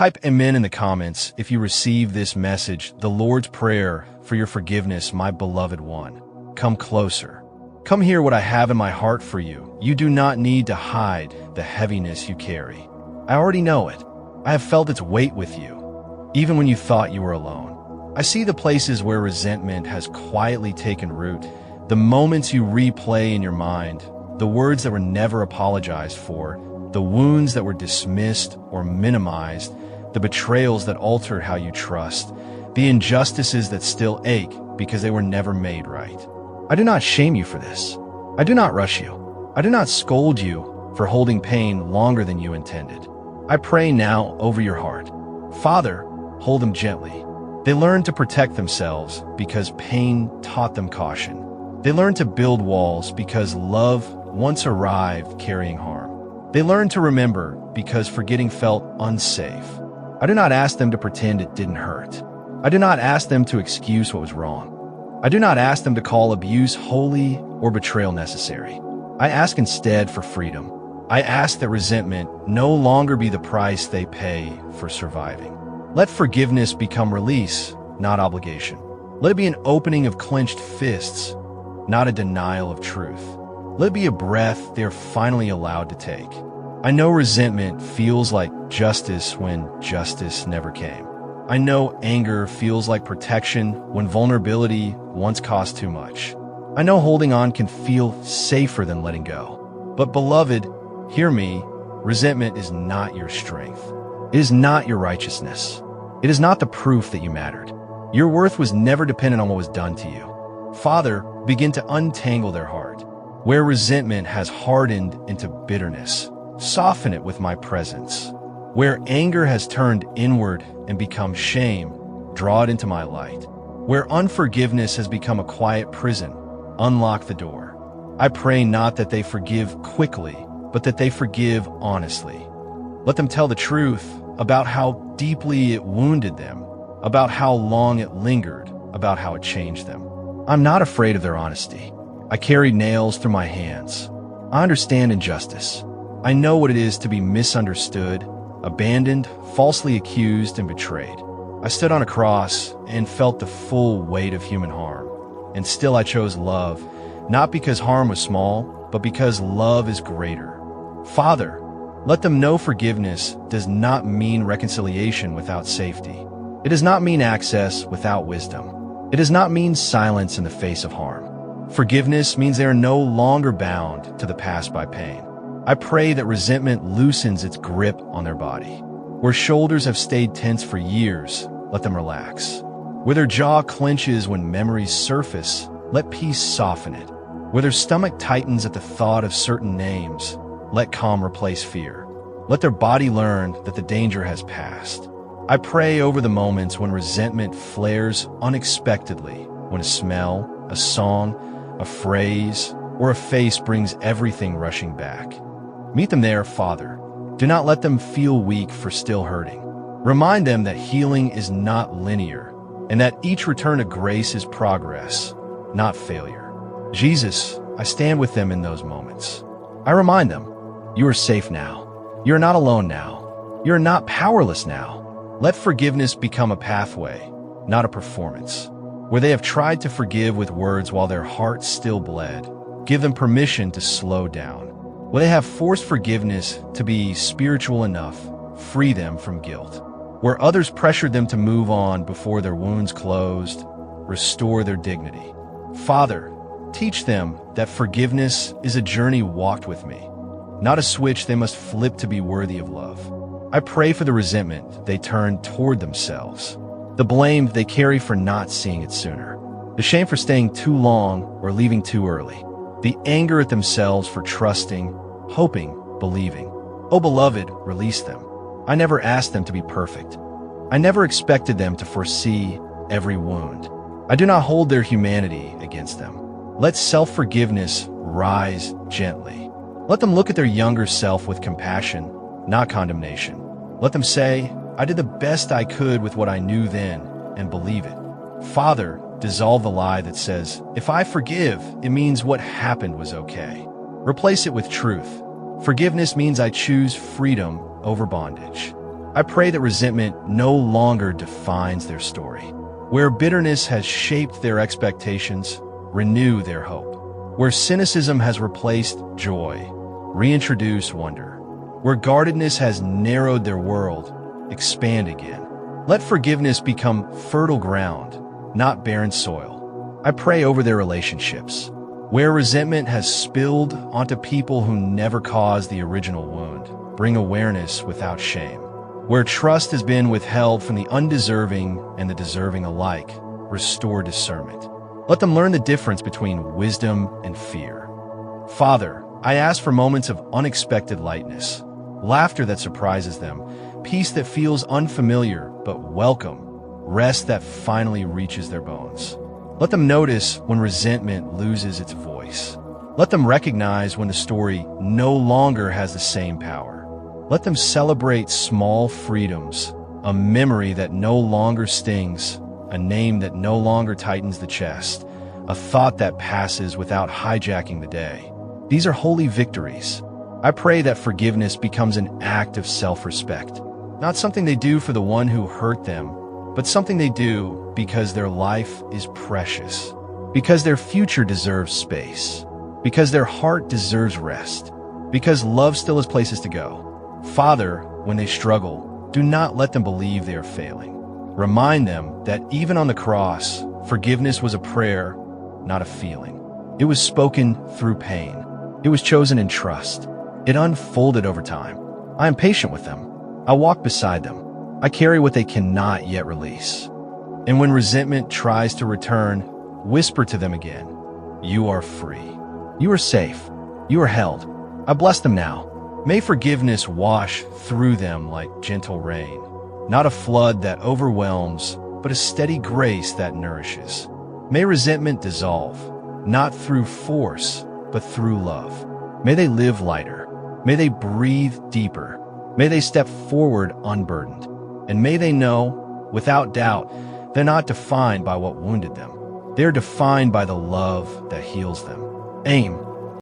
Type amen in the comments if you receive this message, the Lord's Prayer for your forgiveness, my beloved one. Come closer. Come hear what I have in my heart for you. You do not need to hide the heaviness you carry. I already know it. I have felt its weight with you, even when you thought you were alone. I see the places where resentment has quietly taken root, the moments you replay in your mind, the words that were never apologized for, the wounds that were dismissed or minimized, the betrayals that altered how you trust, the injustices that still ache because they were never made right. I do not shame you for this. I do not rush you. I do not scold you for holding pain longer than you intended. I pray now over your heart. Father, hold them gently. They learned to protect themselves because pain taught them caution. They learned to build walls because love once arrived carrying harm. They learned to remember because forgetting felt unsafe. I do not ask them to pretend it didn't hurt. I do not ask them to excuse what was wrong. I do not ask them to call abuse holy or betrayal necessary. I ask instead for freedom. I ask that resentment no longer be the price they pay for surviving. Let forgiveness become release, not obligation. Let it be an opening of clenched fists, not a denial of truth. Let it be a breath they're finally allowed to take. I know resentment feels like justice when justice never came. I know anger feels like protection when vulnerability once cost too much. I know holding on can feel safer than letting go. But beloved, hear me, resentment is not your strength. It is not your righteousness. It is not the proof that you mattered. Your worth was never dependent on what was done to you. Father, begin to untangle their heart. Where resentment has hardened into bitterness, soften it with my presence. Where anger has turned inward and become shame, draw it into my light. Where unforgiveness has become a quiet prison, unlock the door. I pray not that they forgive quickly, but that they forgive honestly. Let them tell the truth about how deeply it wounded them, about how long it lingered, about how it changed them. I'm not afraid of their honesty. I carry nails through my hands. I understand injustice. I know what it is to be misunderstood, abandoned, falsely accused, and betrayed. I stood on a cross and felt the full weight of human harm. And still I chose love, not because harm was small, but because love is greater. Father, let them know forgiveness does not mean reconciliation without safety. It does not mean access without wisdom. It does not mean silence in the face of harm. Forgiveness means they are no longer bound to the past by pain. I pray that resentment loosens its grip on their body. Where shoulders have stayed tense for years, let them relax. Where their jaw clenches when memories surface, let peace soften it. Where their stomach tightens at the thought of certain names, let calm replace fear. Let their body learn that the danger has passed. I pray over the moments when resentment flares unexpectedly, when a smell, a song, a phrase, or a face brings everything rushing back. Meet them there, Father. Do not let them feel weak for still hurting. Remind them that healing is not linear, and that each return to grace is progress, not failure. Jesus, I stand with them in those moments. I remind them, you are safe now. You are not alone now. You are not powerless now. Let forgiveness become a pathway, not a performance. Where they have tried to forgive with words while their hearts still bled, give them permission to slow down. Where they have forced forgiveness to be spiritual enough, free them from guilt. Where others pressured them to move on before their wounds closed, restore their dignity. Father, teach them that forgiveness is a journey walked with me, not a switch they must flip to be worthy of love. I pray for the resentment they turn toward themselves, the blame they carry for not seeing it sooner, the shame for staying too long or leaving too early, the anger at themselves for trusting, hoping, believing. Oh, beloved, release them. I never asked them to be perfect. I never expected them to foresee every wound. I do not hold their humanity against them. Let self-forgiveness rise gently. Let them look at their younger self with compassion, not condemnation. Let them say, I did the best I could with what I knew then, and believe it. Father, dissolve the lie that says, if I forgive, it means what happened was okay. Replace it with truth. Forgiveness means I choose freedom over bondage. I pray that resentment no longer defines their story. Where bitterness has shaped their expectations, renew their hope. Where cynicism has replaced joy, reintroduce wonder. Where guardedness has narrowed their world, expand again. Let forgiveness become fertile ground, not barren soil. I pray over their relationships. Where resentment has spilled onto people who never caused the original wound, bring awareness without shame. Where trust has been withheld from the undeserving and the deserving alike, restore discernment. Let them learn the difference between wisdom and fear. Father, I ask for moments of unexpected lightness, laughter that surprises them, peace that feels unfamiliar but welcome, rest that finally reaches their bones. Let them notice when resentment loses its voice. Let them recognize when the story no longer has the same power. Let them celebrate small freedoms, a memory that no longer stings, a name that no longer tightens the chest, a thought that passes without hijacking the day. These are holy victories. I pray that forgiveness becomes an act of self-respect, not something they do for the one who hurt them, but something they do because their life is precious, because their future deserves space, because their heart deserves rest, because love still has places to go. Father, when they struggle, do not let them believe they are failing. Remind them that even on the cross, forgiveness was a prayer, not a feeling. It was spoken through pain. It was chosen in trust. It unfolded over time. I am patient with them. I walk beside them. I carry what they cannot yet release. And when resentment tries to return, whisper to them again, you are free. You are safe. You are held. I bless them now. May forgiveness wash through them like gentle rain, not a flood that overwhelms, but a steady grace that nourishes. May resentment dissolve, not through force, but through love. May they live lighter. May they breathe deeper. May they step forward unburdened. And may they know, without doubt, they're not defined by what wounded them. They're defined by the love that heals them. Aim.